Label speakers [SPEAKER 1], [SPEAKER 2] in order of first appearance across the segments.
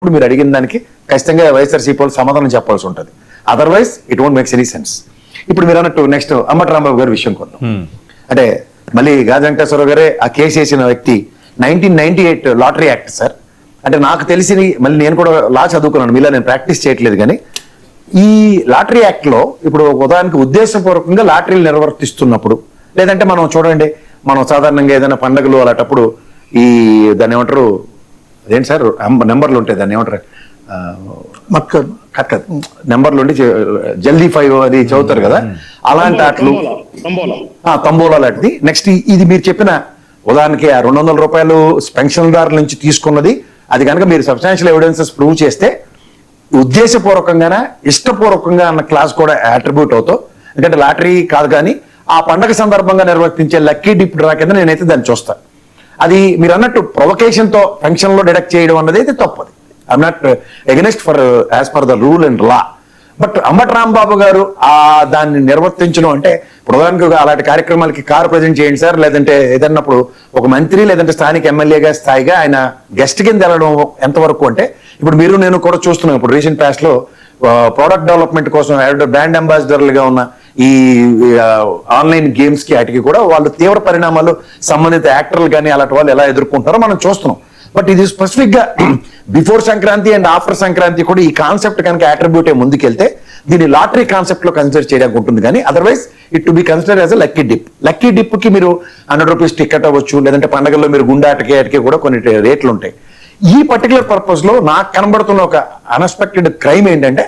[SPEAKER 1] ఇప్పుడు మీరు అడిగిన దానికి ఖచ్చితంగా వైఎస్ఆర్సీపీ వాళ్ళు సమాధానం చెప్పాల్సి ఉంటుంది. Otherwise it won't makes any sense. ఇప్పుడు మీరు అన్నట్టు నెక్స్ట్ అంబటి రాంబాబు గారి విషయం కొద్దాం. అంటే మళ్ళీ గాజు వెంకటేశ్వరరావు గారే ఆ కేసు వేసిన వ్యక్తి 1998 లాటరీ యాక్ట్ సార్. అంటే నాకు తెలిసి మళ్ళీ నేను కూడా లా చదువుకున్నాను, మీలా నేను ప్రాక్టీస్ చేయట్లేదు, కానీ ఈ లాటరీ యాక్ట్ లో ఇప్పుడు ఉదాహరణకి ఉద్దేశపూర్వకంగా లాటరీలు నిర్వర్తిస్తున్నప్పుడు, లేదంటే మనం చూడండి, మనం సాధారణంగా ఏదైనా పండుగలు అలాంటప్పుడు ఈ దాన్ని ఏమంటారు, అదేంటి సార్ నెంబర్లు ఉంటాయి, దాన్ని ఏమంటారు, నెంబర్లు ఉండి జల్దీ 5 అది చదువుతారు కదా, అలాంటి ఆటలు, తంబోలా లాంటిది. నెక్స్ట్ ఇది మీరు చెప్పిన ఉదాహరణకి ఆ 200 రూపాయలు పెన్షన్దారుల నుంచి తీసుకున్నది, అది కనుక మీరు సబ్స్టాన్షియల్ ఎవిడెన్సెస్ ప్రూవ్ చేస్తే ఉద్దేశపూర్వకంగానే ఇష్టపూర్వకంగా అన్న క్లాస్ కూడా అట్రిబ్యూట్ అవుతావు. ఎందుకంటే లాటరీ కాదు, కానీ ఆ పండగ సందర్భంగా నిర్వర్తించే లక్కీ డిప్ డ్రా కింద నేనైతే దాన్ని చూస్తాను. అది మీరు అన్నట్టు ప్రొవకేషన్ తో పెన్షన్ లో డిడక్ట్ చేయడం అన్నది అయితే తప్పది. I'm not against for as per the rule and law. But Ambati Rambabu గారు దాన్ని నిర్వర్తించడం అంటే ప్రధానంగా అలాంటి కార్యక్రమాలకి కారు ప్రజెంట్ చేయండి సార్, లేదంటే ఏదన్నప్పుడు ఒక మంత్రి లేదంటే స్థానిక ఎమ్మెల్యేగా స్థాయిగా ఆయన గెస్ట్ కింద వెళ్ళడం ఎంతవరకు అంటే, ఇప్పుడు మీరు నేను కూడా చూస్తున్నాం. ఇప్పుడు రీసెంట్ పాస్ట్ లో ప్రోడక్ట్ డెవలప్మెంట్ కోసం బ్రాండ్ అంబాసిడర్లుగా ఉన్న ఈ ఆన్లైన్ గేమ్స్ కి వాటికి కూడా వాళ్ళు తీవ్ర పరిణామాలు సంబంధిత యాక్టర్లు కానీ అలాంటి వాళ్ళు ఎలా ఎదుర్కొంటారో మనం చూస్తున్నాం. బట్ ఇది స్పెసిఫిక్ గా before Sankranti and after Sankranti కూడా ఈ కాన్సెప్ట్ కనుక అట్రిబ్యూట్ ముందుకెళ్తే దీన్ని లాటరీ కాన్సెప్ట్ లో కన్సిడర్ చేయడానికి ఉంటుంది. కానీ otherwise it to be consider as a lucky dip. Lucky dip కి మీరు 100 రూపీస్ టికెట్ అవ్వచ్చు, లేదంటే పండుగల్లో మీరు గుండాటకి కూడా కొన్ని రేట్లు ఉంటాయి. ఈ పర్టికులర్ పర్పస్ లో నాకు కనబడుతున్న ఒక అన్ఎక్స్పెక్టెడ్ క్రైమ్ ఏంటంటే,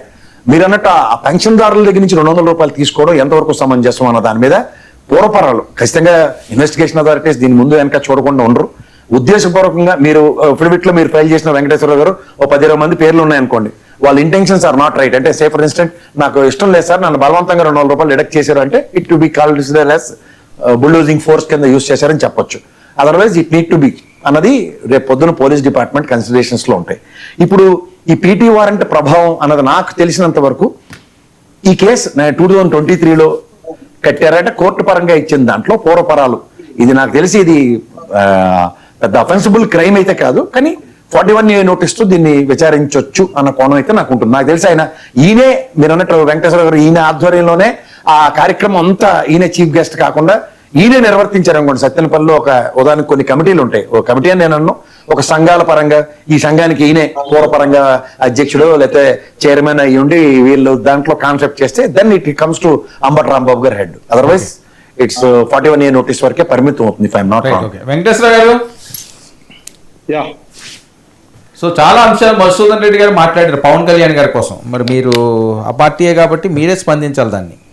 [SPEAKER 1] మీరు అన్నట్టు ఆ పెన్షన్దారుల దగ్గర నుంచి 200 రూపాయలు తీసుకోవడం ఎంతవరకు సమంజసం అన్న దాని మీద పూర్వపరాలు ఖచ్చితంగా ఇన్వెస్టిగేషన్ అథారిటీస్ దీని ముందు వెనక చూడకుండా ఉండరు. ఉద్దేశపూర్వకంగా మీరు ఫిడివిట్ లో మీరు ఫైల్ చేసిన వెంకటేశ్వర గారు 10-20 మంది పేర్లు ఉన్నాయనుకోండి, వాళ్ళ ఇంటెన్షన్స్ ఆర్ నాట్ రైట్. అంటే సే ఫర్ ఇన్స్టెంట్ నాకు ఇష్టం లేదు సార్, నన్ను బలవంతంగా 200 రూపాయలు డిడక్ట్ చేశారు అంటే it to be called as bulldozing force కింద యూజ్ చేశారని చెప్పొచ్చు. Otherwise it need to be అన్నది రేపు పొద్దున పోలీస్ డిపార్ట్మెంట్ కన్సిడరేషన్స్ లో ఉంటాయి. ఇప్పుడు ఈ పీటీ వారెంట్ ప్రభావం అన్నది నాకు తెలిసినంత వరకు ఈ కేసు 2023లో కట్టారంటే కోర్టు పరంగా ఇచ్చిన దాంట్లో పూర్వపరాలు, ఇది నాకు తెలిసి ఇది పెద్ద అఫెన్సిబుల్ క్రైమ్ అయితే కాదు, కానీ 41A నోటీస్ తో దీన్ని విచారించవచ్చు అన్న కోణం అయితే నాకు ఉంటుంది. నాకు తెలిసి ఈయనే మీరు అన్నట్టు వెంకటేశ్వర గారు ఈయన ఆధ్వర్యంలోనే ఆ కార్యక్రమం అంతా ఈయన చీఫ్ గెస్ట్ కాకుండా ఈయనే నిర్వర్తించారు అనుకోండి. సత్తెనపల్లిలో ఒక ఉదాహరణకు కొన్ని కమిటీలు ఉంటాయి, ఒక కమిటీ అని నేను అన్నాను, ఒక సంఘాల పరంగా ఈ సంఘానికి ఈయనే పూర్వపరంగా అధ్యక్షుడు లేకపోతే చైర్మన్ అయ్యి ఉండి వీళ్ళు దాంట్లో కాన్సెప్ట్ చేస్తే then it comes to Ambati Rambabu గారి head. Otherwise it's 41A notice వరకే పరిమితం అవుతుంది. If I'm not wrong.
[SPEAKER 2] Venkateswara garu, so చాలా అంశాలు మధుసూదన్ రెడ్డి గారు మాట్లాడారు పవన్ కళ్యాణ్ గారి కోసం. మరి మీరు ఆ పార్టీయే కాబట్టి మీరే స్పందించాలి దాన్ని.